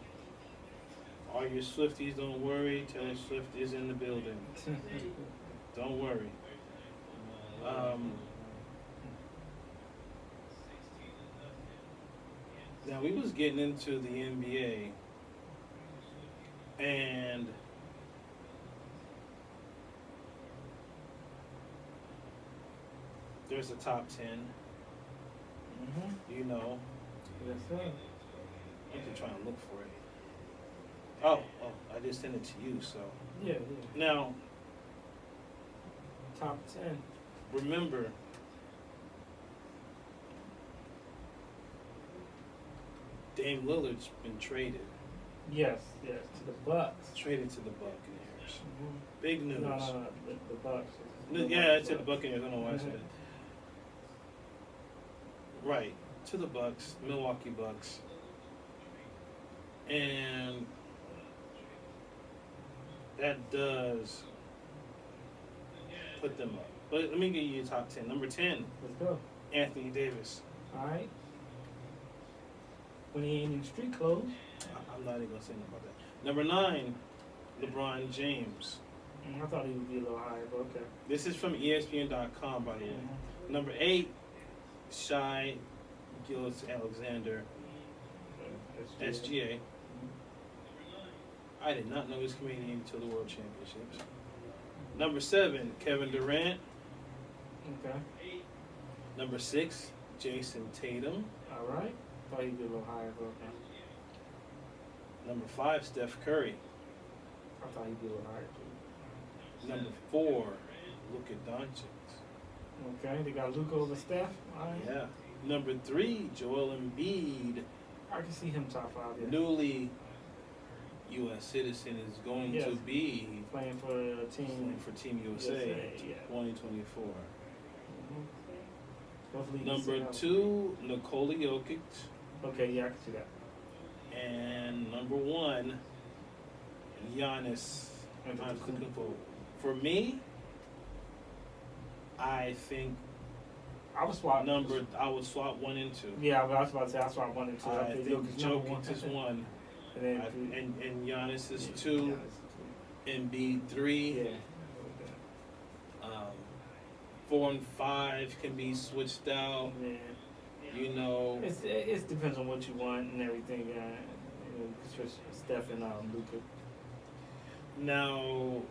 All your Swifties, don't worry. Taylor Swift is in the building. Don't worry. Now, we was getting into the NBA, and there's a top 10. You know. Yes, sir. I'm just trying to look for it. Oh, I just sent it to you, so. Yeah. Now, top 10. Remember, Dame Lillard's been traded. Yes, to the Bucks. Traded to the Buccaneers. Big news. No, the Bucks. Yeah, I said the Buccaneers. I don't know why I said it. Right, to the Bucks, Milwaukee Bucks. And that does put them up. But let me give you your top 10. Number 10. Let's go. Anthony Davis. All right. When he ain't in street clothes. I'm not even going to say nothing about that. Number 9, LeBron James. I thought he would be a little higher, but okay. This is from ESPN.com, by the way. Number 8, Shai Gilgeous-Alexander, SGA. I did not know he was Canadian until the World Championships. Number 7, Kevin Durant. Okay. Number 6, Jason Tatum. All right. Thought he'd be a little higher, but okay. Number 5, Steph Curry. I thought he'd be a little higher too. Number 4, Luka Doncic. Okay, they got Luka over Steph. All right. Yeah. Number 3, Joel Embiid. I can see him top 5. Yeah. Newly U.S. citizen is going to be playing for the team. Playing for Team USA, yeah. 2024. Hopefully he Number can 2, Nikola Jokic. Okay, yeah, I can see that. And number 1, Giannis Antetokounmpo. For me, I think I would swap I would swap 1 and 2. Yeah, but I was about to say I swap 1 and 2. I think Jokic is 1, and then and Giannis is 2, Embiid 3. Yeah. 4 and 5 can be switched out. Yeah. You know, it depends on what you want and everything. You know, Steph and Luka. Now,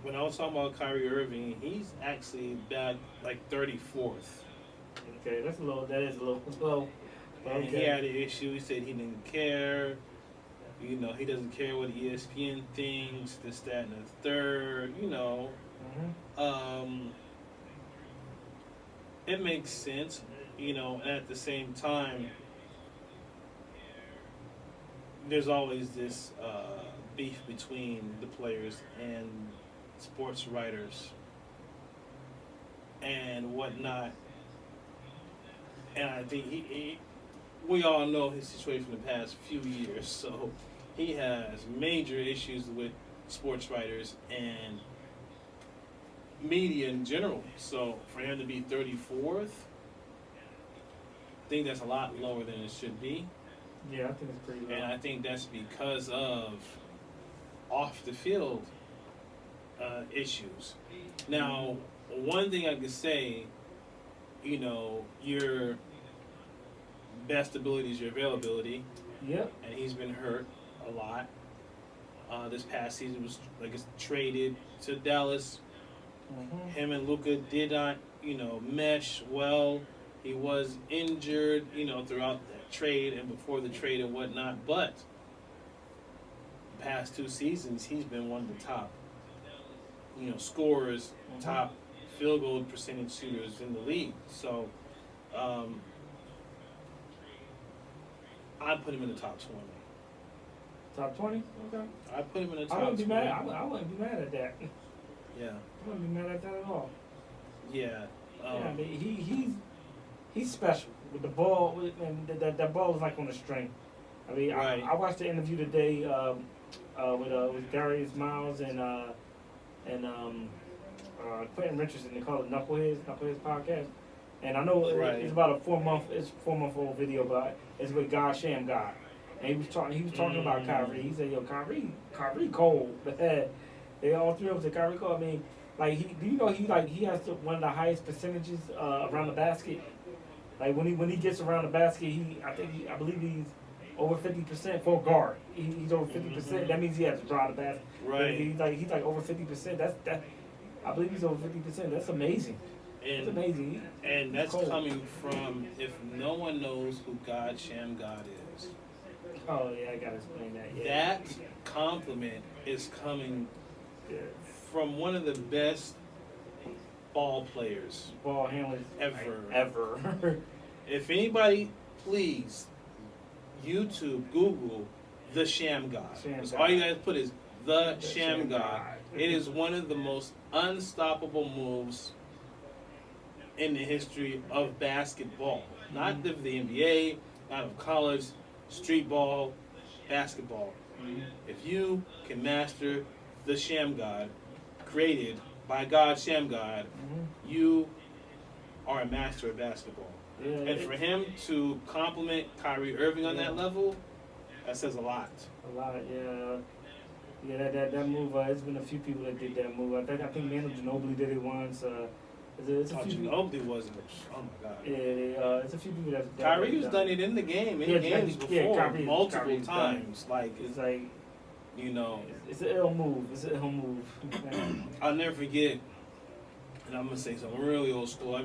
when I was talking about Kyrie Irving, he's actually back like 34th. Okay, that is a little low. And he had an issue. He said he didn't care. You know, he doesn't care what ESPN thinks, this, that, and the third. You know, it makes sense. You know, and at the same time, there's always this beef between the players and sports writers and whatnot. And I think we all know his situation in the past few years. So he has major issues with sports writers and media in general. So for him to be 34th, I think that's a lot lower than it should be. Yeah, I think it's pretty low. And I think that's because of off the field issues. Now, one thing I could say, you know, your best ability is your availability. Yep. And he's been hurt a lot. This past season was traded to Dallas. Him and Luka did not, you know, mesh well. He was injured, you know, throughout that trade and before the trade and whatnot. But the past 2 seasons, he's been one of the top, you know, scorers, top field goal percentage shooters in the league. So I put him in the top 20. Top 20? Okay. I put him in the top 20. I wouldn't be mad. I wouldn't be mad at that. Yeah. I wouldn't be mad at that at all. Yeah. Yeah, I mean, he's special with the ball, and that ball is like on a string. I mean, right. I watched the interview today with Darius Miles and Quentin Richardson. They call it Knuckleheads podcast. And I know it's about a 4-month-old video, but it's with God Sham God. And he was talking about Kyrie. He said, "Yo, Kyrie cold." They all three of them said Kyrie cold. I mean, like he has one of the highest percentages around the basket. Like when he gets around the basket, I believe he's over 50% for a guard. He's over 50%. That means he has to drive the basket. Right. He's like over 50%. That I believe he's over 50%. That's amazing. That's amazing. And that's coming from, if no one knows who God Sham God is. Oh yeah, I gotta explain that. Yeah. That compliment is coming from one of the best ball handlers ever. If anybody, please, YouTube, Google the Sham God. All you guys put is the Sham God. It is one of the most unstoppable moves in the history of basketball. Not of the NBA, not of college, street ball, basketball. If you can master the Sham God, created by God Sham God, you are a master of basketball. Yeah, and for him to compliment Kyrie Irving on that level, that says a lot. A lot, yeah. Yeah, that move. It's been a few people that did that move. I think Manu Ginobili did it once. It's a few people. Ginobili wasn't. Oh my God. Yeah, it's a few people that. Kyrie's done it in the game, in games before, multiple times. Like it's like, you know, it's an ill move. It's an ill move. I'll never forget. And I'm gonna say something really old school. I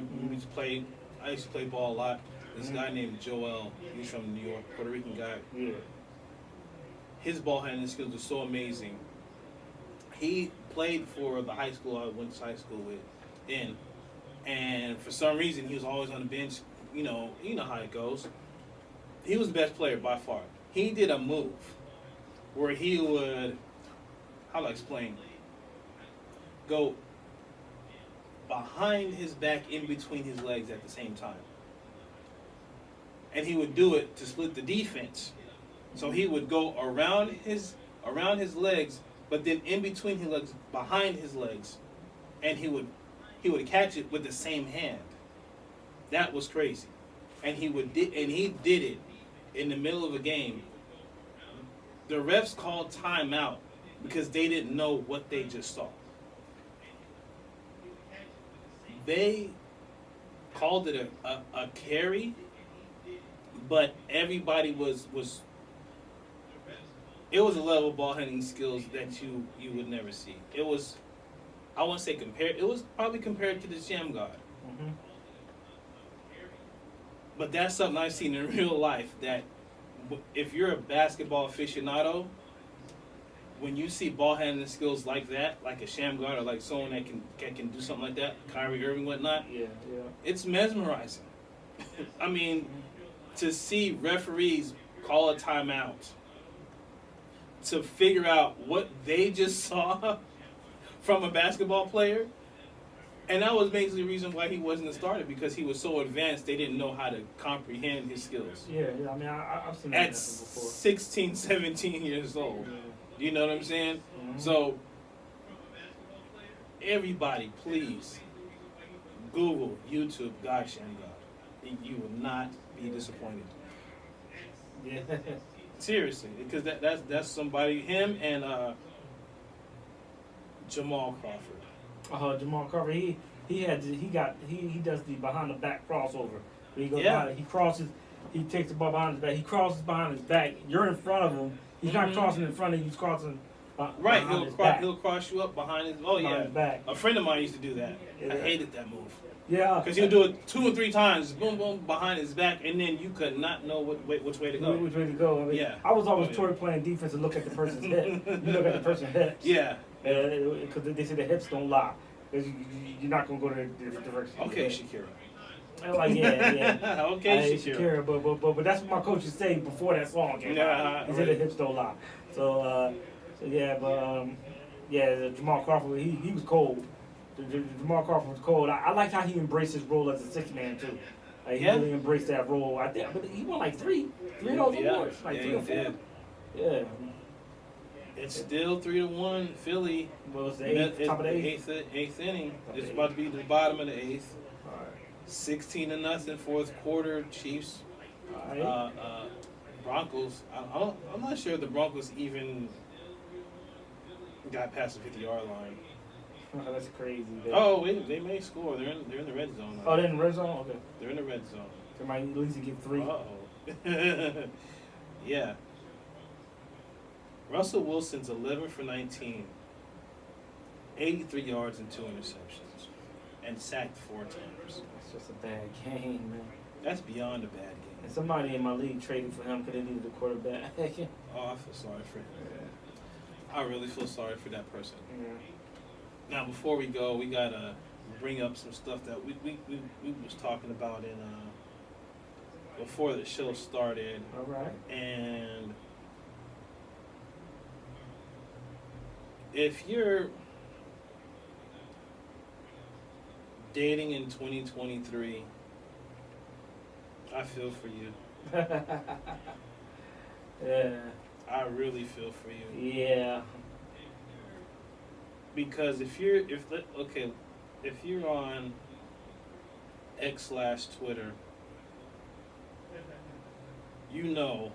used to play ball a lot. This guy named Joel. He's from New York, Puerto Rican guy. Yeah. His ball handling skills are so amazing. He played for the high school I went to high school with, and for some reason he was always on the bench. You know how it goes. He was the best player by far. He did a move where he would, how do I explain? Go behind his back, in between his legs at the same time, and he would do it to split the defense. So he would go around his legs, but then in between his legs, behind his legs, and he would catch it with the same hand. That was crazy, and he did it in the middle of a game. The refs called timeout because they didn't know what they just saw. They called it a carry, but everybody was. It was a level of ball handling skills that you would never see. It was, I won't say compared. It was probably compared to the Sham God. Mm-hmm. But that's something I've seen in real life. That if you're a basketball aficionado, when you see ball handling skills like that, like a Sham God or like someone that can do something like that, Kyrie Irving, whatnot, it's mesmerizing. I mean, to see referees call a timeout to figure out what they just saw from a basketball player. And that was basically the reason why he wasn't a starter, because he was so advanced they didn't know how to comprehend his skills. Yeah, I mean, I've seen that at happen before. 16, 17 years old. Yeah. You know what I'm saying? Mm-hmm. So, everybody, please, Google, YouTube, God Sham God. You will not be disappointed. Yeah. Seriously, because that's somebody. Him and Jamal Crawford. Jamal Crawford. He does the behind the back crossover. He goes behind, he takes the ball behind his back. He crosses behind his back. You're in front of him. He's not crossing in front of you. He's crossing. Right, he'll cross you up behind his back. A friend of mine used to do that. Yeah. I hated that move. Yeah, because he'll do it 2 or 3 times, boom, boom, behind his back, and then you could not know which way to go. Which way to go? I mean, yeah. I was always toward playing defense and look at the person's hip. You look at the person's hips. Yeah. Because they say the hips don't lie. Because you're not gonna go to a different direction. Okay, Shakira. I'm like, yeah. Okay, Shakira. But that's what my coaches say before that song came out. He said the hips don't lie. So Jamal Crawford, he was cold. Jamal Crawford was cold. I liked how he embraced his role as a 6th man too. He really embraced that role. I think, but he won like three of those awards, like 3 or 4. Yeah. It's still 3-1 Philly. Well, it's the top of the eighth inning. It's about to be the bottom of the 8th. 16-0 4th quarter. Chiefs. Broncos. I'm not sure the Broncos even got past the 50-yard line. Oh, that's crazy. Oh, wait, they may score. They're in the red zone. Oh, they're in the red zone? Okay. They're in the red zone. They might at least get 3. Uh-oh. Yeah. Russell Wilson's 11 for 19, 83 yards and 2 interceptions, and sacked 4 times. That's just a bad game, man. That's beyond a bad game. And somebody in my league traded for him because they needed a quarterback. Oh, I feel sorry for him. Yeah. I really feel sorry for that person. Yeah. Now, before we go, we gotta bring up some stuff that we was talking about in before the show started. All right. And if you're dating in 2023, I feel for you. Yeah. I really feel for you. Yeah. Because if you're on X/Twitter, you know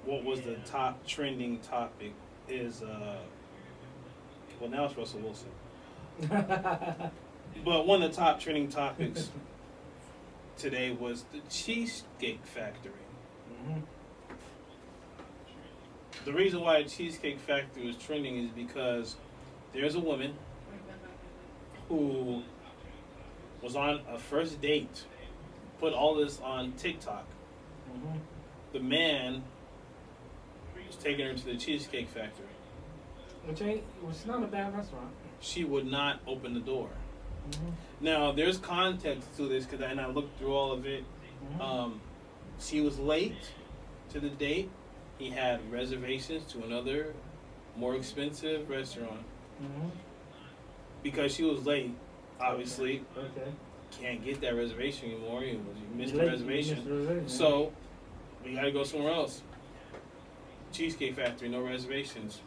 what was the top trending topic is well, now it's Russell Wilson. But one of the top trending topics today was the Cheesecake Factory. Mhm. The reason why the Cheesecake Factory was trending is because there's a woman who was on a first date, put all this on TikTok. Mhm. The man was taking her to the Cheesecake Factory. Which not a bad restaurant. She would not open the door. Mhm. Now, there's context to this, because I looked through all of it. Mhm. She was late to the date. He had reservations to another, more expensive restaurant. Mhm. Because she was late, obviously, Okay. can't get that reservation anymore. You missed the Late, you reservation. missed the reservation. So, we got to go somewhere else. Cheesecake Factory, no reservations.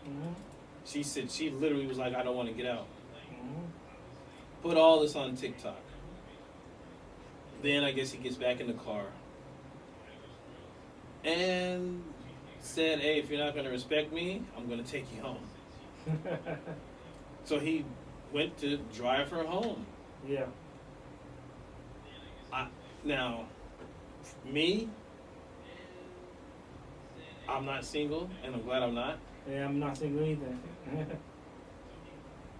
Mhm. She said, she literally was like, I don't want to get out. Mhm. Put all this on TikTok. Then I guess he gets back in the car and said, hey, if you're not going to respect me, I'm going to take you home. So he went to drive her home. Yeah. Now, me, I'm not single, and I'm glad I'm not. Yeah, I'm not single either.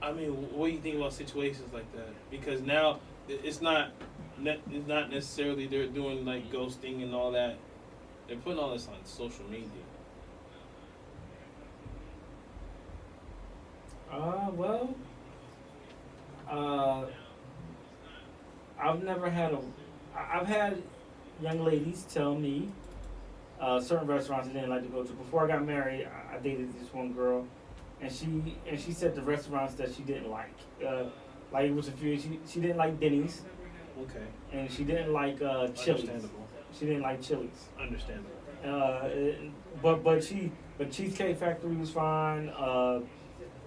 I mean, what do you think about situations like that? Because now it's not necessarily they're doing like ghosting and all that. They're putting all this on social media. Well, I've had young ladies tell me certain restaurants they didn't like to go to. Before I got married, I dated this one girl, and she said the restaurants that she didn't like. Like it was a few. She didn't like Denny's. Okay. And she didn't like Chili's. Understandable. She didn't like Chili's. Understandable. But Cheesecake Factory was fine.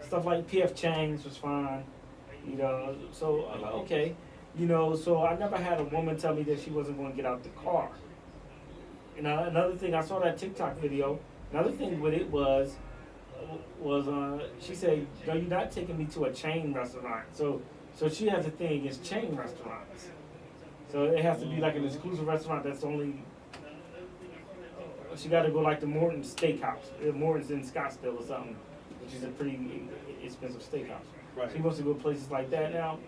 Stuff like P.F. Chang's was fine. You know, so okay. You know, so I never had a woman tell me that she wasn't going to get out the car. You know, another thing, I saw that TikTok video. Another thing with it was she said, "No, you're not taking me to a chain restaurant." So she has a thing against chain restaurants. So it has to be like an exclusive restaurant that's only. She got to go like the Morton's Steakhouse. Morton's in Scottsdale or something, which is a pretty expensive steakhouse. Right. She wants to go places like that. Now,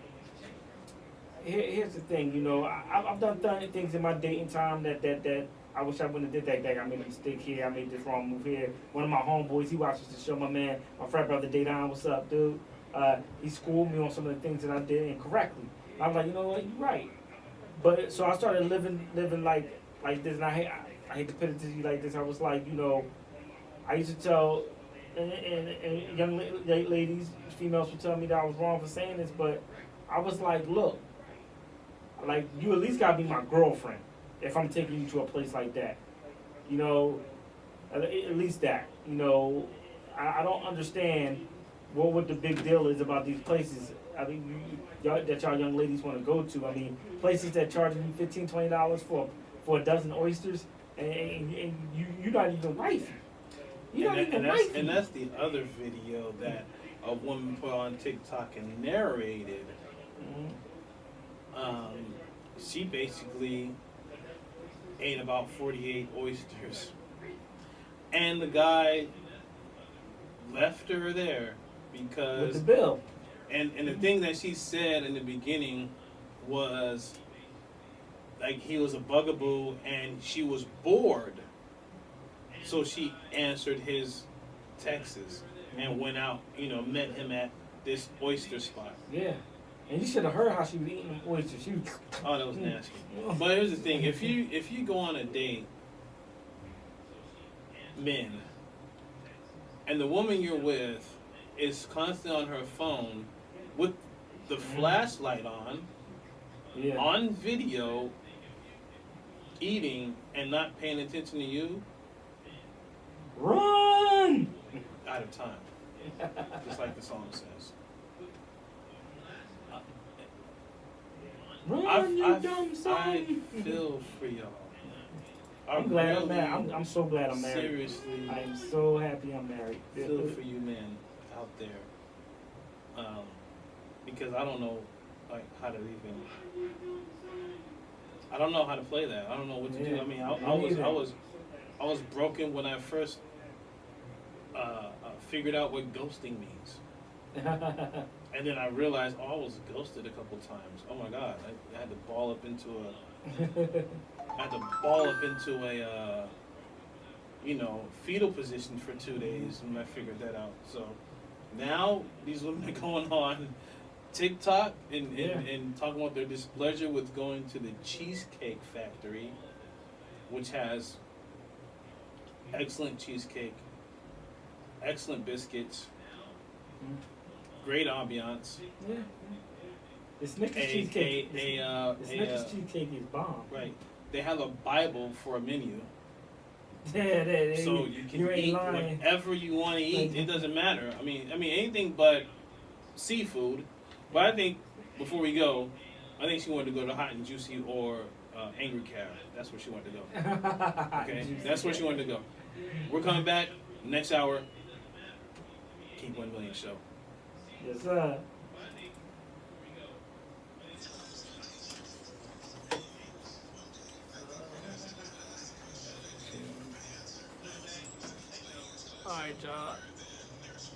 here's the thing. You know, I've done things in my dating time that I wish I wouldn't have did that. I made a mistake here. I made this wrong move here. One of my homeboys, he watches the show. My frat brother, Daydon, what's up, dude? He schooled me on some of the things that I did incorrectly. I was like, you know what, you're right. But so I started living like this, and I hate to put it to you like this. I was like, you know, I used to tell and young ladies, females would tell me that I was wrong for saying this, but I was like, look, like you at least gotta be my girlfriend if I'm taking you to a place like that. You know, at least that. You know, I don't understand what the big deal is about these places. I mean, that y'all young ladies want to go to. I mean, places that charge you $15, $20 for a dozen oysters, and you're not even wifey. And that's the other video that a woman put on TikTok and narrated. Mm-hmm. She basically ate about 48 oysters, and the guy left her there because with the bill. And the thing that she said in the beginning was like he was a bugaboo and she was bored. So she answered his texts and went out, you know, met him at this oyster spot. Yeah. And you should have heard how she was eating the oysters. She was... Oh, that was nasty. But here's the thing, if you go on a date, men, and the woman you're with is constantly on her phone with the flashlight on video, eating and not paying attention to you, run! Out of time. Just like the song says. Run, you dumb son! I feel for y'all. I'm glad I'm married. I'm so glad I'm married. Seriously. I am so happy I'm married. Feel for you men out there. Because I don't know like how to even. I don't know how to play that. I don't know what to do. I mean, I was broken when I first figured out what ghosting means. And then I realized, I was ghosted a couple times. Oh my God, I had to ball up into a fetal position for 2 days when I figured that out. So now these women are going on TikTok and talking about their displeasure with going to the Cheesecake Factory, which has excellent cheesecake, excellent biscuits, great ambiance. Yeah. The Snickers cheesecake. The Snickers cheesecake is bomb. Right. They have a Bible for a menu. Yeah, so you can eat whatever you want to eat. It doesn't matter. I mean anything but seafood. But I think before we go, I think she wanted to go to Hot and Juicy or Angry Cow. That's where she wanted to go. Okay, that's where she wanted to go. We're coming back next hour. Keep 1 Million Show. Yes, sir. All right, y'all.